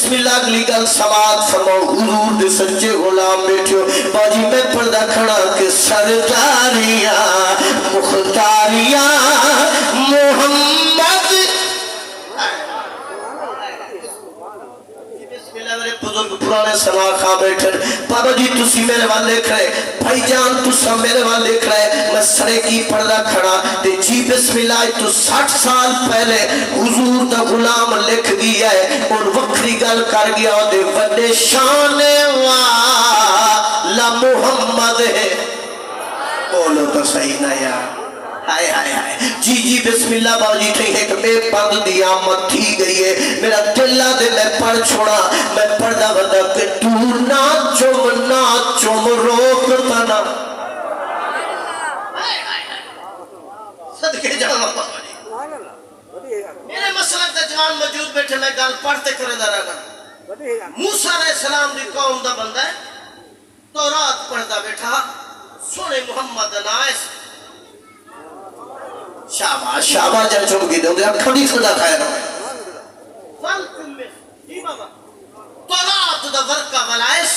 بسم اللہ اگلی گل سماعت فرماؤ حضور دے سچے غلام بیٹھو باجی میں پردہ کھڑا کہ سرداریاں مختاریاں محمد میرے بزرگ پرانے سما خواہ بیٹھے بابا جی تسی میرے وال دیکھ رہے بھائی جان تسا میرے وال دیکھ رہے میں سرے کی پردہ کھڑا دے جی بسم اللہ تو 60 سال پہلے حضور دا غلام لکھ گیا ہے اور وکری گل کر گیا دے وڈے شان والا محمد ہے بولو تو صحیح نہ یار ہائے ہائے ہائے جی جی بسم اللہ باجی ٹھیک ہے کہ میں پند دی آمد تھی گئی ہے میرا دلہ دے میں پڑھ چھوڑا میں پردہ بدا کہ تو ناچم روکتا نا صدقے جانا بابا جی میرے مسلک دا جوان موجود بیٹھے میں گل پڑھتے کرے دا رہا موسیٰ علیہ السلام دی قوم دا بندہ ہے تورات پڑھتا بیٹھا سونے محمد نائس شاباش شاباش جن چھوڑ گئی دے کھڑی صدا کھائے رہے تورات دا ورکا ولائس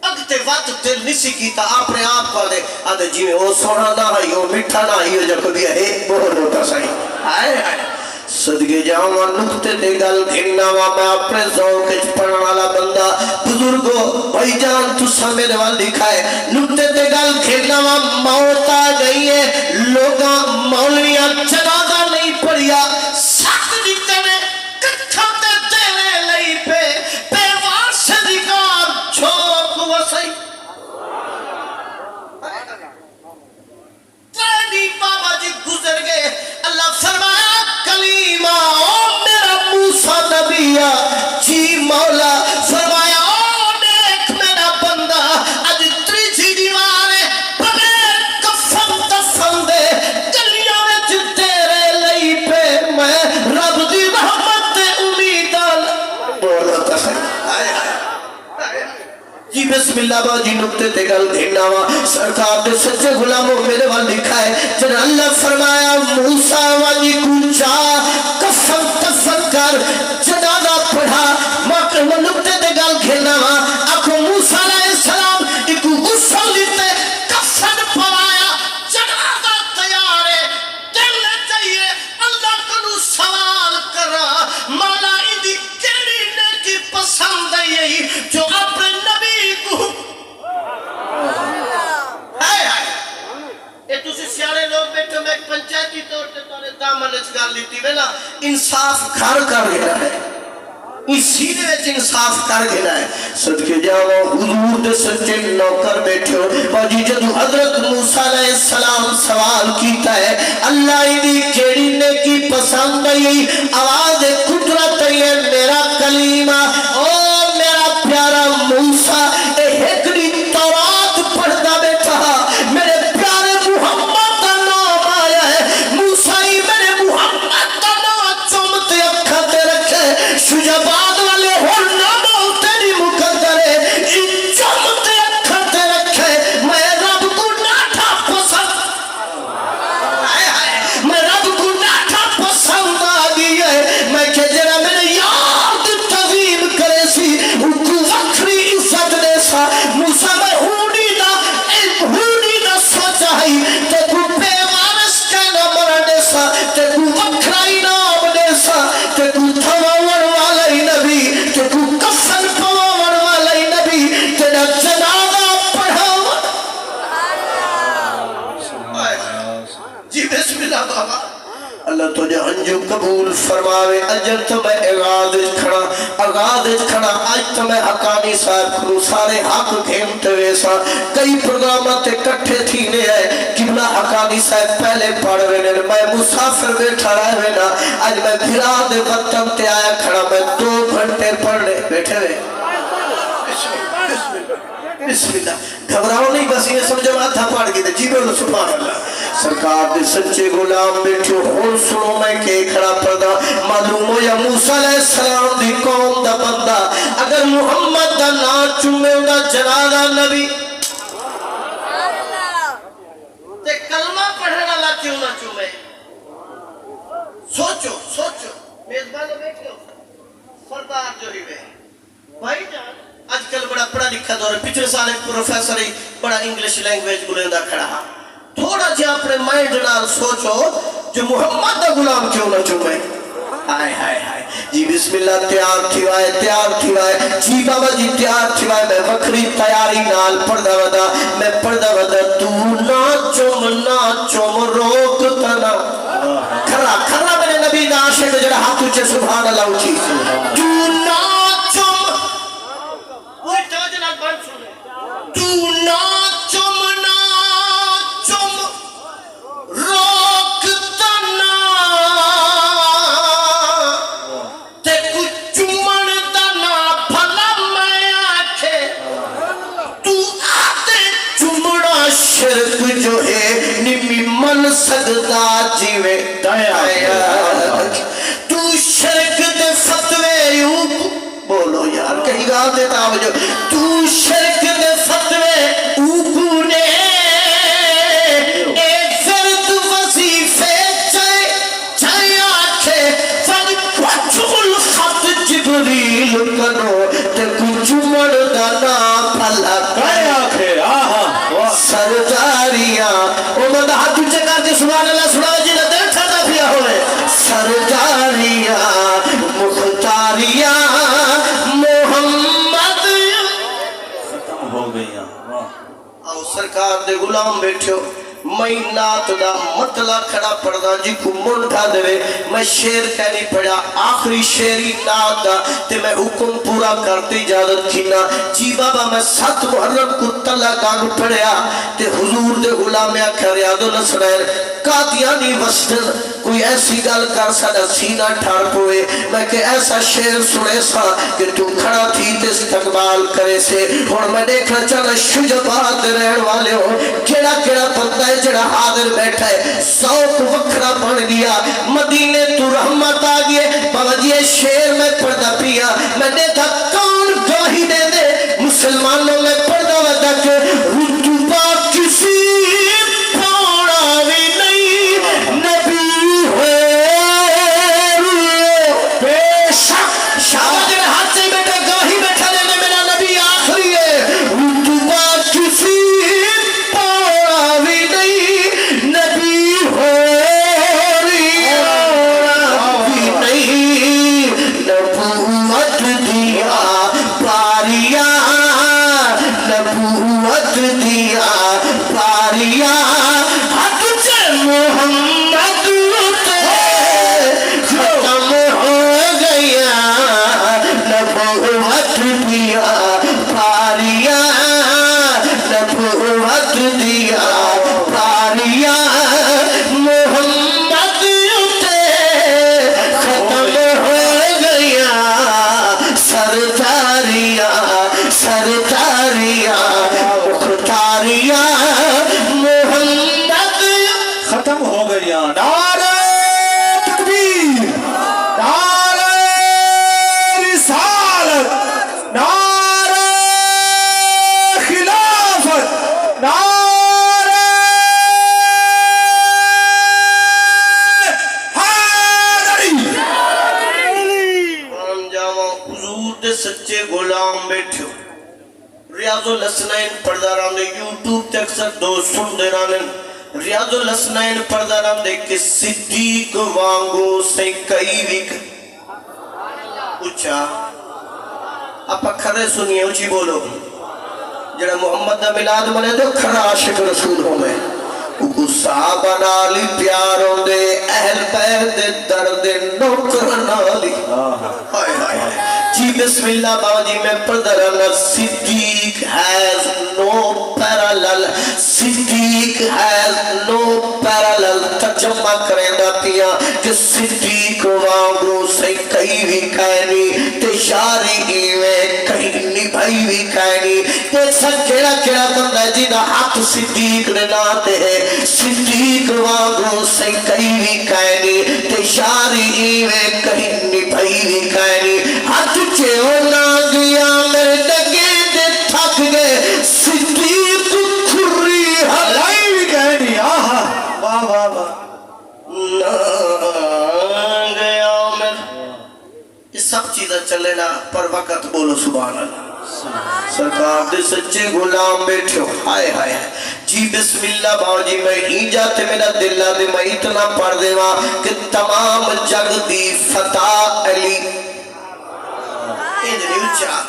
اگتے وقت دل نسی کی تا اپنے آپ کو دے آدھے جی میں او سونا نہ ہے او مٹھا نہ ہے جو کبھی ہے بہت ہوتا صحیح آئے آئے صدقے جاؤں نکتے دے گل گھننا میں اپنے ذوق اچ پڑھنا والا بندہ بزرگو بھائی جان تو سا میرے وال دکھائے نکتے دے گل گھننا موت آ گئی ہے لوگاں مولویاں جنازہ نہیں پڑھیا ساتھ دیتے میں کٹھا تے تیرے لئی پہ پیوار سے دکھار چھوک وسائی تیری بابا جی گزر گئے اللہ فرمایا کلیمہ او میرا موسیٰ نبیہ جی مولا فرمایا او نیک میرا بندہ اج تریجی دیوانے بغیر کفن دفن دے گلیاں میں تیرے لئی پہ میں رب دی رحمت تے امیدان بولو تسے جی بسم اللہ باجی نکتے تے گل دھناوا سرکار دے سچے غلاموں میرے وال لکھا ہے جن اللہ فرمایا موسیٰ والی کچھا کفن تفن کر جنازہ پڑھا ماں نکتے تے گل دھناوا اکھو موسیٰ علیہ السلام ایکو غسل لیتے کفن پڑھایا جنازہ تیارے دل چاہیے اللہ کنو سوال کرا مولا ایدی کیڑی نیکی پسند ہے یہی جو اپنے نبی کو سیارے لوگ بیٹھے میں ایک پنچایتی طور تے تارے دامن اچگار لیتی وے نا انصاف کھار کر گیا ہے اسی نے ویچ انصاف کر گیا ہے صدقے جاؤ حضور دے سچے نوکر بیٹھے ہو باجی جدو حضرت موسیٰ علیہ السلام سوال کیتا ہے اللہ ایدی کیڑی نے کی پسند ہے آواز قدرت ہے میرا کلیمہ او میرا پیارا موسیٰ اے ہکڑی تورات پڑھتا بیٹھا میرے پیارے محمد کا نام آیا ہے موسیٰ میرے محمد کا نام چومتے اکھاتے رکھے شجاباد والے ہو ناموں تیری مقدر ہے ان چومتے اکھاتے رکھے میں رب کو ناٹھا پسند میں رب کو ناٹھا پسند آگئی ہے میں کہ جرہ میرے یاد تغیب کرے سی ان کو وکری عزت دے سا موسیٰ میں ہونی دا سوچا ہی تے کو پیوارس کہنا مرنے سا تے کو وکرائی نام دے سا تے کو تھواور والی نبی تے کو کفن پواور والی نبی تے نہ جنازہ پڑھاو جی بسم اللہ بابا اللہ تجھے انجو قبول فرماوے اجر تو میں اغاز کھڑا آج تو میں حقانی صاحب کروں سارے حق گھیمتے ویسا کئی پروگرامات کٹھے تھینے ہیں قبلہ حقانی صاحب پہلے پڑھ رہے ہیں میں مسافر بیٹھا رہے نا آج میں بھرا دے وطن تے آیا کھڑا میں 2 گھنٹے پڑھنے بیٹھے ہوئے بسم اللہ گھبراؤ نہیں بس یہ سمجھو آدھا پڑھ گئے جی بولو سبحان اللہ سرکار دے سچے غلام بیٹھو ہون سنو میں کہ کھڑا پردہ معلوم ہو یا موسیٰ علیہ السلام دی قوم دا بندہ اگر محمد دا نا چومے دا جنازہ نبی تے کلمہ پڑھنے والا کیوں نہ چومے سوچو میزبان بیٹھو سردار جو ہی بے دور پچھلے سال ایک پروفیسر ہی بڑا انگلش لینگویج بولیندا کھڑا تھوڑا جہا اپنے مائنڈ نال سوچو جو محمد دا غلام کیوں نہ چومے ہائے ہائے ہائے جی بسم اللہ تیار تھی وائے جی بابا جی تیار تھی وائے میں وکری تیاری نال پڑھدا ودا تو نہ چوم روک تنا کھرا میرے نبی دا عاشق جڑا ہاتھ اونچے سبحان اللہ اونچی تو نہ چوم وہی توجہ نال بن سنے تو نہ چوم روک تنا تے کچھ چومن تنا بھلا میں آکھے تو آتے چومڑا شرک جو ہے نمی من سکتا جیوے تو شرک دے فتوے بولو یار کہیں گا دیتا ہو تو شرک دے فتوے اوپو نے ایک فرد وظیفے چاہے آکھے فن پچھول خط جبریل کنو تے کچھ مردنا پھلا کہے آکھے سرداریاں او مدہ ہاتھ اچھے کر کے سبحان اللہ سبحان جی نے دل ٹھانا پیا ہوئے سرداریاں مختاریاں محمد ختم ہو گئی آؤ سرکار دے غلام بیٹھو میں نات دا مطلع کھڑا پڑھدا جی کو منڈا دے میں شیر کہنی پڑھا آخری شیری نات دا تے میں حکم پورا کرتی اجازت کھینا جی بابا میں 7 محرم کو تلا گانو پڑھیا تے حضور دے غلامیاں کھریاد و نسرین قادیانی وسطن کوئی ایسی گل کر سا سینہ ٹھار پوئے میں کہ ایسا شیر سنے سا کہ تو کھڑا تھی تے استقبال کرے سے اور میں دیکھنا چاہنا شجبات رہن والے ہو کیڑا پتہ ہے جڑا حاضر بیٹھا ہے سوک وکھرا بن گیا مدینے تو رحمت آگئے بابا جی شیر میں پردہ پیا میں دیکھا کون گواہی دے دے مسلمانوں میں پردہ ودا کہ رتبہ کسی پوڑا بھی نہیں نبی ہوئے بے شک شاہد جڑے ہاتھ سے بیٹھا گواہی بیٹھا دینے میرا نبی آخری ہے رتبہ کسی ریاض الحسنین پردہ رام دے یوٹیوب تے اکثر دوست سن دے رانن ریاض الحسنین پردہ رام دے کہ صدیق وانگو سے کئی وک اچھا اپا کھرے سنیے اچھی بولو جڑا محمد دا ملاد منے دے کھرا عاشق رسول ہوں میں کو صحابہ نالی پیاروں دے اہل پیر دے درد نوکر نالی ہائے ہائے ہائے جی بسم اللہ بابا جی میں پردہ رہنا صدیق has no parallel Siddiq has no parallel ترجمہ کریں دا پیا کہ صدیق وانگو سے کئی بھی کہنی تے شاری ایویں کہیں نبھائی بھی کہنی ایک ساتھ کیڑا بندہ جی دا حق صدیق نے ناتے ہیں صدیق وانگو سے کئی بھی کہنی تے شاری ایویں کہیں نبھائی بھی کہنی ہاتھ چے ہونا گیا میرے ڈگے دے تھک گئے صدیق کھری ہلائی بھی کہنی آہا واہ واہ واہ گیا میں یہ سب چیزیں چلے نا پر وقت بولو سبحان اللہ سرکار دے سچے غلام بیٹھے ہو ہائے ہائے جی بسم اللہ باؤ جی میں ہی جاتے میرا دل دے میں اتنا پڑھ دے وہاں کہ تمام جگ دی فتح علی ادھر اچھا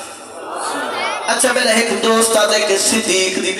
اچھا میرا ایک دوست آدھے کہ صدیق دی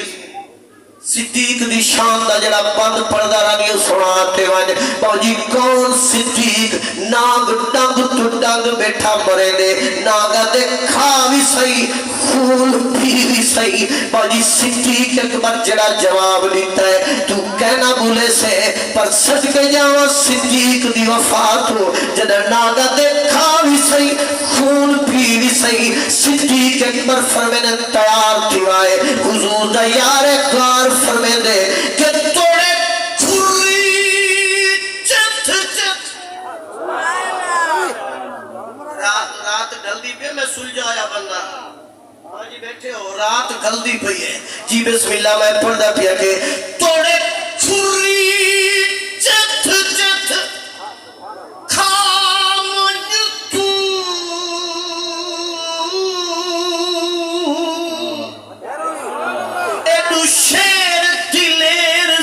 صدیق دی شان دا جڑا بند پردہ رہی سناتے واجے باؤ جی کون صدیق ناگ ڈنگ تو ڈنگ بیٹھا مرے دے ناگا دے کھا بھی صحیح خون پی بھی صحیح باؤ جی صدیق اکبر جڑا جواب لیتا ہے تو کہنا بھولے سے پر سچ کے جاؤں صدیق دی وفات ہو جڑا ناگا دے کھا بھی صحیح خون پی بھی صحیح صدیق اکبر فرمینے تیار تھی آئے حضور دا یار کار فرمے دے کہ توڑے کھری چت چت رات ڈلدی پہ میں سلجھایا بندہ آجی بیٹھے ہو رات گلدی پہ ہے جی بسم اللہ میں پڑھدا پیا کہ توڑے کھری چت چت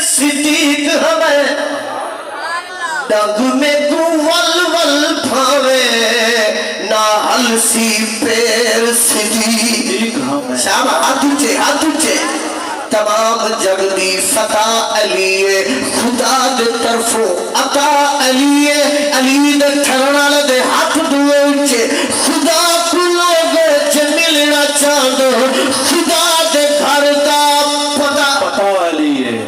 صدیق ہمیں ڈنگ میں گول ول پھاوے نہ ہلسی پیر صدیق شام ہاتھ اچھے تمام جگ دی فتح علیے خدا دے طرفوں عطا علیے علی دے ٹھرنا لدے ہاتھ دوئے اچھے خدا کو لوگے چے ملنا چاندو خدا دے گھر دا پتا علیے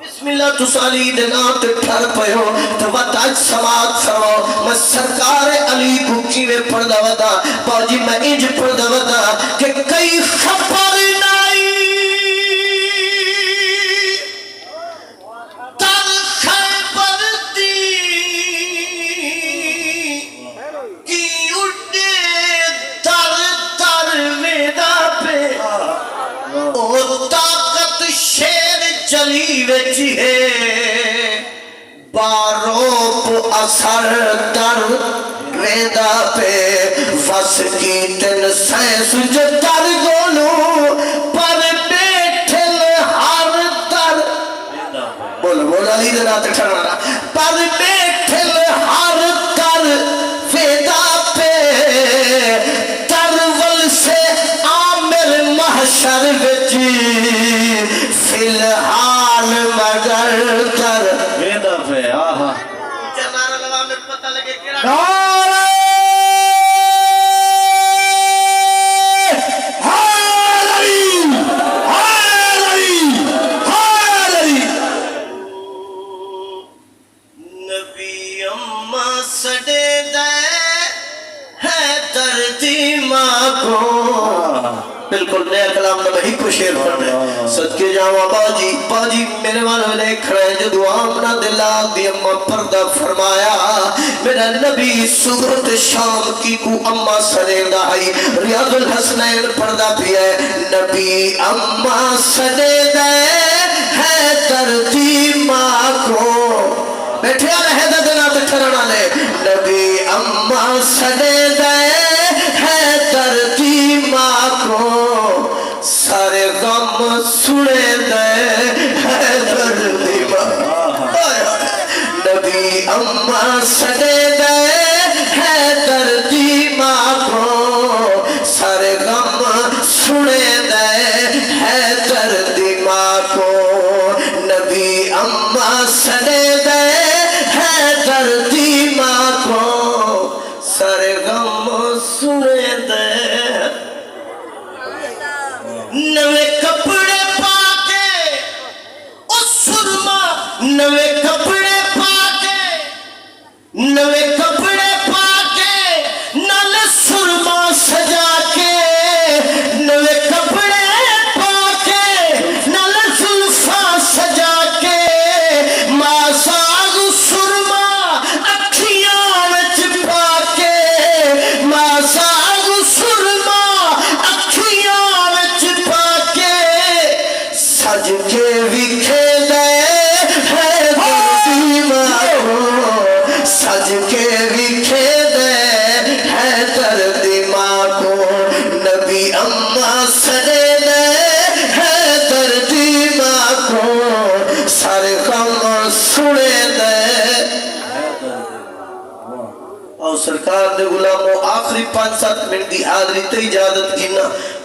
بسم اللہ تسالی دنات ٹھر پہو تو وطاج سماعت فرماؤ میں سرکار علی کو کیوے پردہ ودا باجی میں انج پردہ ودا کہ کئی خبر نائی تر خبر دی کی اٹھے تر ویدہ پہ او طاقت شیر جلی وچی ہے باروپ اثر در ویدہ پہ فس کی تن سینس جو در گولو پر بیٹھل ہر در بولا علی دنات ٹھرنا پر بیٹھل ہر در ویدہ پہ ترول سے عامر محشر وچی فی الحال مگر تر ویدہ پہ آہا جنارہ لگا میں پتہ لگے کیڑا نعرہ نبی اممہ سڑے دے ہے دردی ماں کو بالکل نیا کلام نہ بہی کو شیر پڑھنے صدقے جاؤں باجی میرے والے نے کھڑے جو دعا منا دلا دی اممہ پردہ فرمایا میرا نبی صبحت شام کی کو اممہ سنے دائی ریاض الحسنین پردہ بھی ہے نبی اممہ سنے دے ہے دردی ماں کو بیٹھے رہے دا دنا بٹھرنا لے نبی اممہ سنے دے ہے دردی ماں کو سارے غم سنے دے ہے دردی ماں نبی اممہ سنے دے ہے دردی ماں کو سارے غم سنے دے ہے دردی ماں کو نبی اممہ سنے دے ہے دردی ماں کو سارے غم سنے دے نوے کپڑے پاکے اس سرما نوے کپڑے پاکے نوے کپڑے پاکے نال سرما سجا کے نوے کپڑے پاکے نال زلفاں سجا کے ماساگ سرما اکھیاں وچ پاکے ماساگ سرما اکھیاں وچ پاکے سج کے وکھے دے ہے دردی ماں کو سج کے اور سرکار دے غلاموں آخری 5-7 منٹ دی حاضری تے اجازت گینا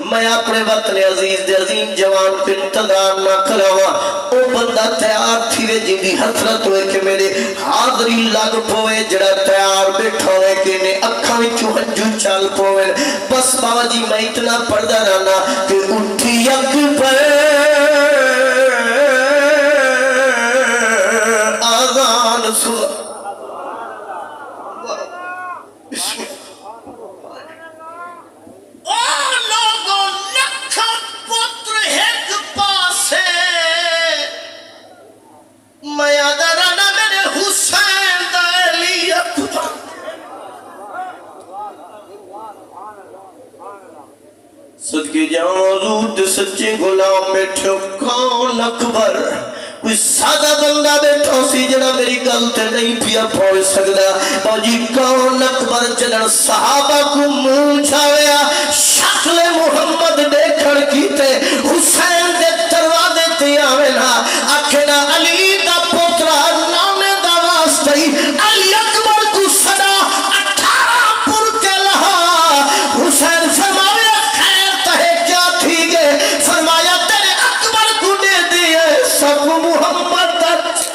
میں اپنے وطن عزیز دے عظیم جوان کو انتظار نہ کراوا او بندہ تیار تھی وے جن دی حسرت ہوئے کہ میرے حاضری لگ پوے جڑا تیار بیٹھا ہوئے کہ نے اکھاں وچوں ہنجو چل پوے بس بابا جی میں اتنا پڑھدا رہنا کہ اٹھی اکبر آذان سن صدقے جاؤں حضور سچے غلام بیٹھو کون اکبر کوئی سادہ بندہ بیٹھو سی جڑا میری گلتے نہیں پیا پہنچ سکتا اور جی کون اکبر چلن صحابہ کو منہ چھاویا شکل محمد دیکھڑ کیتے حسین دے دروازے تے آوینا آکھنا علی دا پوترا نانے دا واسطے علی اکبر کو صدا 18 پر کے لہا حسین فرماوے فرمایا تیرے اکبر کو دے دیئے سب محمد تک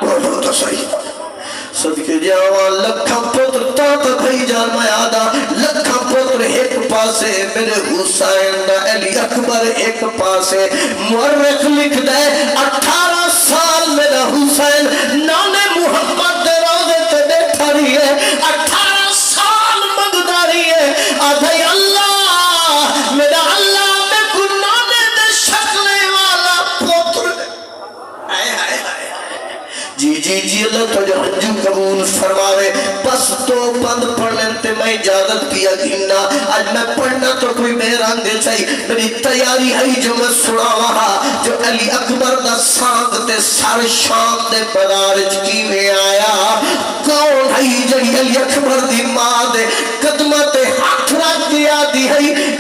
بولو تو صحیح صدقے جاوان لکھا پتر تا تک ہی جان میں آدھا لکھا پتر ایک پاسے میرے حسین دا علی اکبر ایک پاسے مورخ لکھ دے 18 سال میرا حسین نانے محمد دے روزے تے بیٹھا رہی ہے 18 سال مگداری ہے آدھائی اللہ میرا اللہ میں گنانے دے شکلے والا پوتر جی اللہ تو جو ہنجو قبول فرماوے بس تو بند پڑھنے تے میں اجازت کیا گھننا آج میں پڑھنا تو کوئی میران دے چاہی میری تیاری ہے جو میں سنا وہاں جو علی اکبر دا سانگ تے سار شام دے بدارج کی میں آیا کون ہے جڑی علی اکبر دی ماں دے قدمہ تے ہاتھ رکھ دیا دی ہے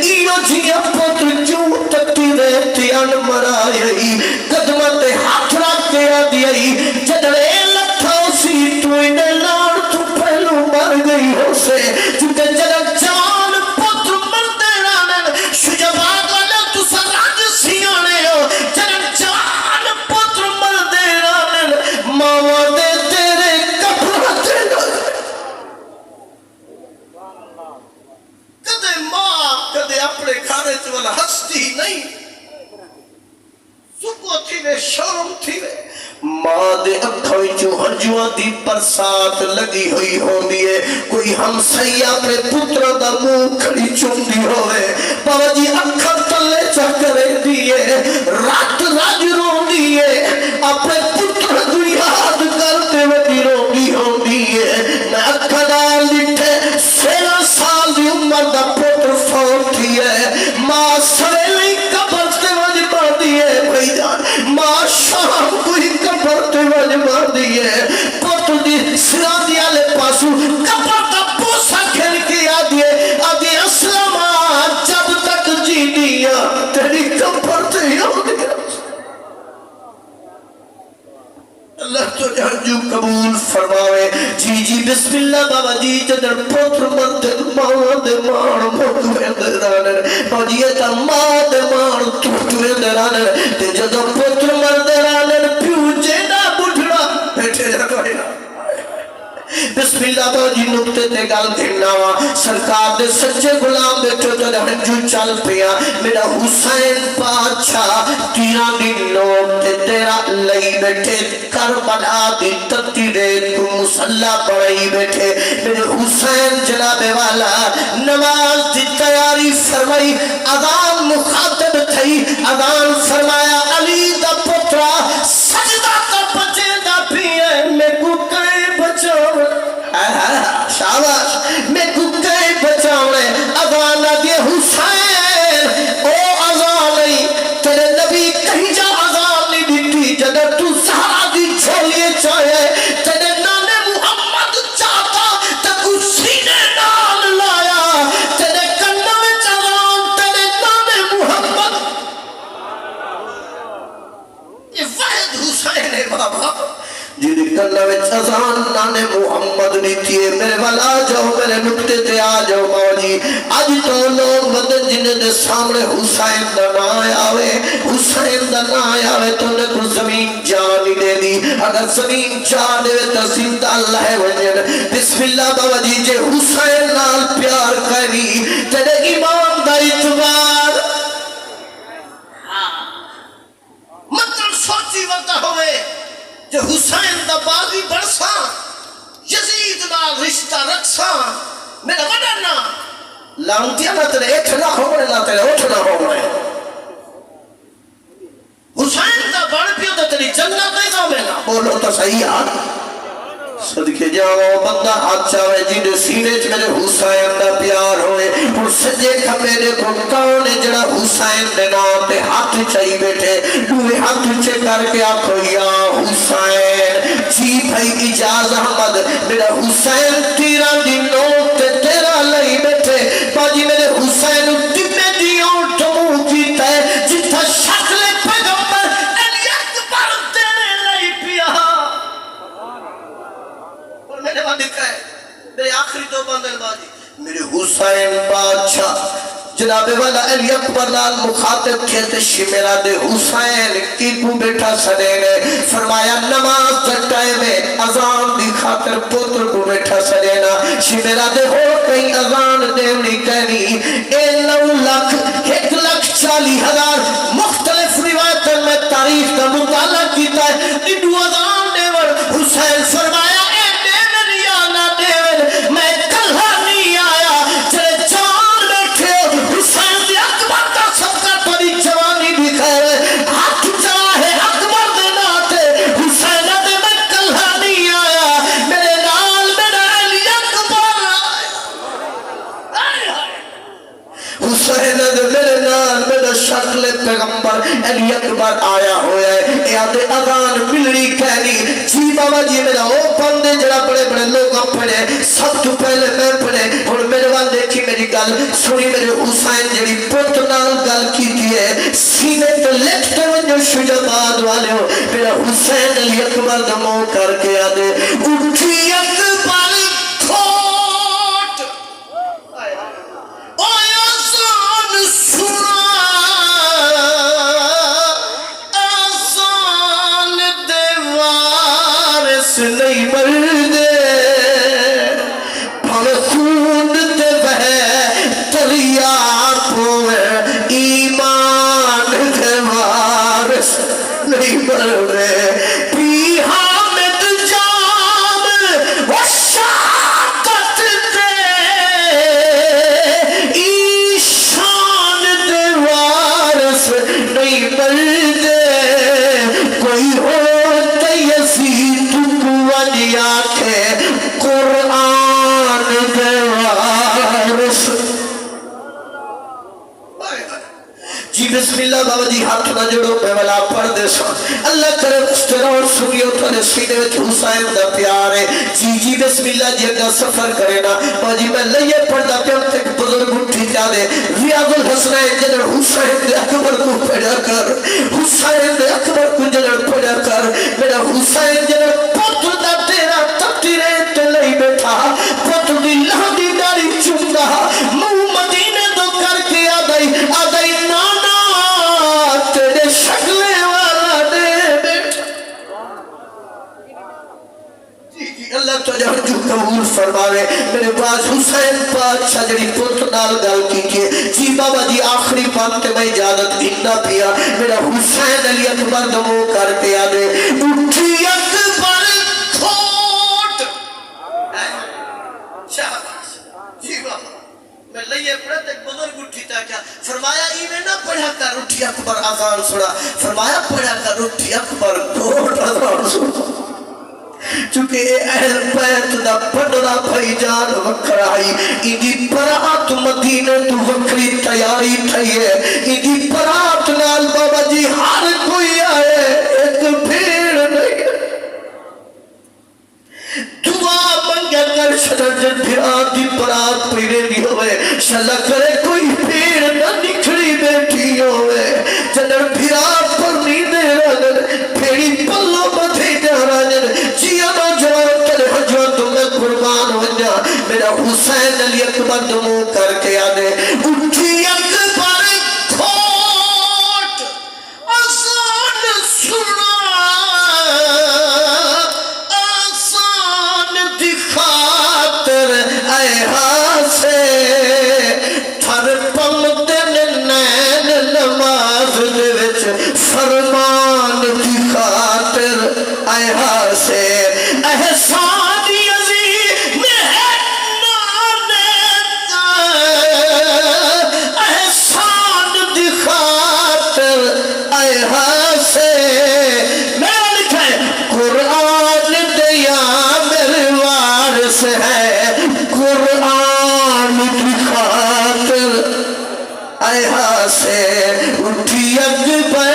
ایو جیا پوتر جو تکتی رہتی ان مرائی قدمہ تے ہاتھ رکھ دیا دی ہے جدڑے لکھاؤ سی تو انہیں لار تو پہلو مر گئی ہو سے چونکہ جدڑ جان پتر مردے رانن شجبات والا تو سراج سیانے ہو جدڑ جان پتر مردے رانن ماما دے تیرے کپڑاتے کدے ماں کدے اپنے کھانے والا ہستی نہیں سکو تھی وے شرم تھی وے ماں دے اکھوئی جو ہنجوان دی برسات لگی ہوئی ہوں دیئے کوئی ہم سیاں اپنے پتر دا منہ کھڑی چون دی ہوئے بابا جی اکھر تلے چکرے دیئے رات راج رو دیئے اپنے پتر کو یاد کرتے ہوئے دی رو دی ہوں دیئے میں اکھر ڈال لٹھے 16 سال دی عمر دا پتر فوت تھی ہے ماں سویلی قبر سے وجبہ دیئے بھائی جان ماں شام کوئی قبر تے وجبہ دیئے پتر دی سرا دیا لے پاسو قبر تا پوسا کھل کے آدھیے آدھی اسلام جب تک جی دیا تیری قبر تے یاد دیا اللہ تو جانجو قبول فرماوے جی بسم اللہ بابا جی جدر پتر مندر ماں دے مار موٹوے درانر باجی تا ماں دے مار توٹوے درانر تے جدر پتر مندر آنر پیو جینا بڑھنا بیٹھے جاگوئے بسم اللہ باجی نکتے تے گال دھناوا سرکار دے سچے غلام بیٹھو تو ہنجو چل پیا میرا حسین پاچھا تیرا دنوں تے تیرا لئی بیٹھے کربلا دی تتی ریت کو مسلح پڑھائی بیٹھے میرے حسین جناب والا نماز دی تیاری فرمائی اذان مخاطب تھی اذان فرمایا علی دا پترا سجدہ کا بچے دا پیئے میں کو کئے بچاؤ شاباش میں کو کئے بچاؤنے اذان دے حسین او اذان نہیں تیرے نبی کہیں جا اذان نہیں دیتی جدر تو سہارا دی چھولیے چاہے تیرے نانے محمد چاہتا تک سینے نال لایا تیرے کنہ میں چلان تیرے نانے محمد یہ واحد حسین ہے بابا جیدی کنہ میں چزان نانے محمد نہیں تیئے میرے والا جاؤ میرے نکتے تے آ جاؤ موجی آج تو لوگ مدن جنہیں دے سامنے حسین دا نا آوے حسین دا نا آوے تو نے کو زمین جانی دے دی اگر زمین جان دے تو زندہ اللہ ہے وجن بسم اللہ بابا جی جے حسین نال پیار کری تیرے امام دا اتبار مطلب سوچی وقتا ہوئے جے حسین دا بازی برسا یزید نال رشتہ رکھسا میرا وڈرنا لانتیا نہ تیرے اٹھنا ہوئے نہ تیرے اٹھنا ہوئے حسین دا بڑھ پیو تو تیری جنت دے گا میں نہ بولو تو صحیح آن صدقے جاؤ بندہ ہاتھ چاہے جنہیں سینے چ میرے حسین دا پیار ہوئے اور سجے کھمے دے کو کون جڑا حسین دے نام تے ہاتھ چاہی بیٹھے دوے ہاتھ چے کر کے آکھو یا حسین جی بھائی اجاز احمد میرا حسین تیرا دنوں تے تیرا لئی بیٹھے باجی میرے حسین تمہیں دیوں ٹھمو کیتا ہے جتھا شکل پیغمبر علی اکبر تیرے لئی پیا اور میرے وہاں لکھا ہے میرے آخری دو بندل باجی میرے حسین بادشاہ جناب والا علی اکبر نال مخاطب تھے تے شمیرہ دے حسین کی کو بیٹھا سڑینے فرمایا نماز تٹائے میں اذان دی خاطر پتر کو بیٹھا سڑینا شمیرہ دے ہو کئی اذان دیونی کہنی 9,40,000 مختلف روایتوں میں تاریخ کا مطالعہ کیتا ہے نڈو اذان دیور حسین فرمایا اے دیون یا نہ دیون میں کلھا نہیں آیا چلے جان بیٹھے حسین دے اکبر کا صدقہ تری جوانی بھی خیر ہاتھ چاہے اکبر دے ناتے حسین دے میں کلھا نہیں آیا میرے نال میرا علی اکبر آیا حسین دے میرے نال میرا شکل پیغمبر علی اکبر آیا ہویا ہے یاد اذان ملنی کہنی جی بابا جی میرا او بندے جڑا بڑے بڑے لوگ پڑھے سب تو پہلے میں پڑھے اور میرے وہاں دیکھی میری گل سنی میرے حسین جڑی پت نال گل کی ہے سینے تو لکھتے ونجو شجاعت والے ہو میرا حسین علی اکبر دمو کر کے آدھے اٹھی اکبر کھوٹ آیا سان سنا آسان دیوارس نہیں مردے پھر خون دے بہے دریا پوے ایمان دیوارس نہیں مردے پی حامد جان وشاقت دے ایشان دیوارس نہیں مردے کوئی ہوتا یسی تکوانی آنکھیں قرآن دیوارس جی بسم اللہ بابا جی ہاتھ نہ جڑو میں والا پڑھ دے سو اللہ کرے استرور سنیو تھے سینے وچ حسین دا پیار ہے جی بسم اللہ جی اگا سفر کرے نا بابا جی میں لئے پڑھ دا پیار تک بزرگ اٹھی جا دے ریاض الحسنین جنر حسین دے اکبر کو پڑھا کر حسین دے اکبر کو جنر پڑھا کر میرا حسین جنر پتر دا تیرا تقدیرے تے لئی بیٹھا پتر دی لہدی داری چندہ منہ مدینے دو کر کے آدائی نانا تیرے شکلے والا دے بیٹھا جی اللہ تو جہاں جو قبول فرماوے میرے پاس حسین بادشاہ جڑی پتر نال گل کی جی بابا جی آخری بات میں اجازت اتنا پیا میرا حسین علی اکبر دمو کرتے آدھے اٹھی اکبر کھوٹ شہباز جی بابا میں لئے پڑھتے ایک بزرگ اٹھی تا کیا فرمایا ایویں نہ پڑھا کر اٹھی اکبر آزان سنا فرمایا پڑھا کر اٹھی اکبر کھوٹ آزان سنا چونکہ اہل بیت دا پڑھنا بھائی جان وکرائی ایدی برات مدینہ تو وکری تیاری تھئیے ایدی برات نال بابا جی ہر کوئی آئے ایک بھیڑ نہیں دعا منگا کر شرجن بھیرات دی برات پیرے نہیں ہوئے شلہ کرے کوئی بھیڑ نہ نکھڑی بیٹھی ہوئے جنر بھیرات پر نیندے رہن بھیڑی پلو بدھی دے رہن جیانا جوان تلے حجوہ تمہیں قربان ہو جا میرا حسین علی اکبر دمو کر کے آنے اٹھی اکبر کھوٹ آسان سنا آسان دکھاتر اے ہاسے تھر پم دن نین نماز دے وچ فرمان دکھاتر اے ہاسے احسان عظیم ہے نانے احسان دکھاتر اے ہاسے میں لکھا ہے قرآن دیا میرے وارث ہے قرآن دکھاتر اے ہاسے اٹھی اکبر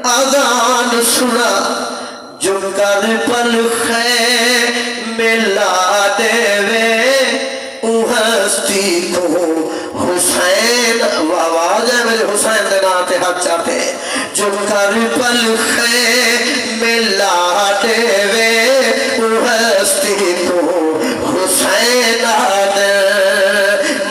آذان سنا جو کر پل ملا دے او ہستی کو حسین آواز ہے میرے حسین دناتے ہاتھ چاہتے جو کر پل ملا دے او ہستی کو حسین آدھے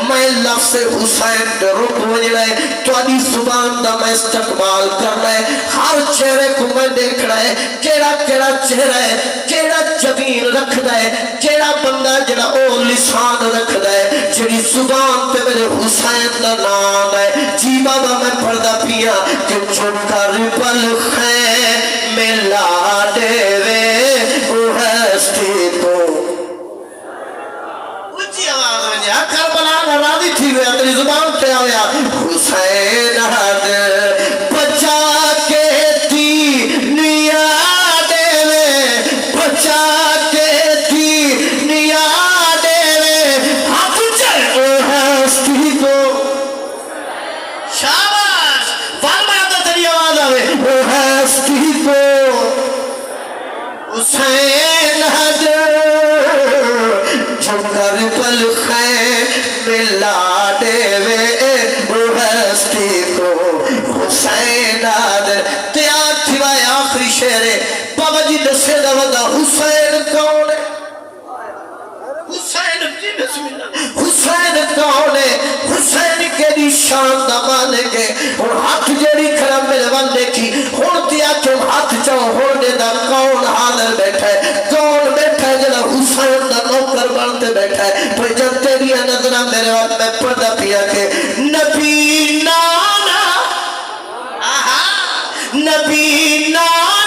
میں لفظ حسین دے رکھ ہونے لئے تو ادھی زبان دا میں استقبال کر رہے ہر چہرے کو میں دیکھ رہے کیڑا کیڑا چہرہ ہے کیڑا جبین رکھ دے کیڑا بندہ جڑا او لسان رکھ دے جڑی زبان پہ میرے حسین دا نام ہے جی بابا میں پڑھدا پیا کہ جو کر پل ملا دے او ہستی کو کربلا راضی تھی ہویا تیری زبان پہ آیا حسین حد بچا کے تھی نیادے بچا کے تھی نیادے ہاتھ چل او ہستی کو شاباش والمہ آتا تیری آواز آوے او ہستی کو حسین حد جو کر پل ملا دے وہ ہستی کو حسین آدھر تیار تھی بھائی آخری شہرے بابا جی دسے دا ودا حسین کون ہے حسین کی بسم اللہ حسین کون ہے حسین کے دی شان دا مالک ہے اور ہاتھ جڑی کھڑا میرے بندے کی ہون دیا کہ ہاتھ چاہو ہون دے دا کون حاضر بیٹھا ہے کون بیٹھا ہے جڑا حسین دا نوکر بنتے بیٹھا ہے پر جب تیری نظرہ میرے وقت میں پڑھا پیا کہ نبی نانا نبی نانا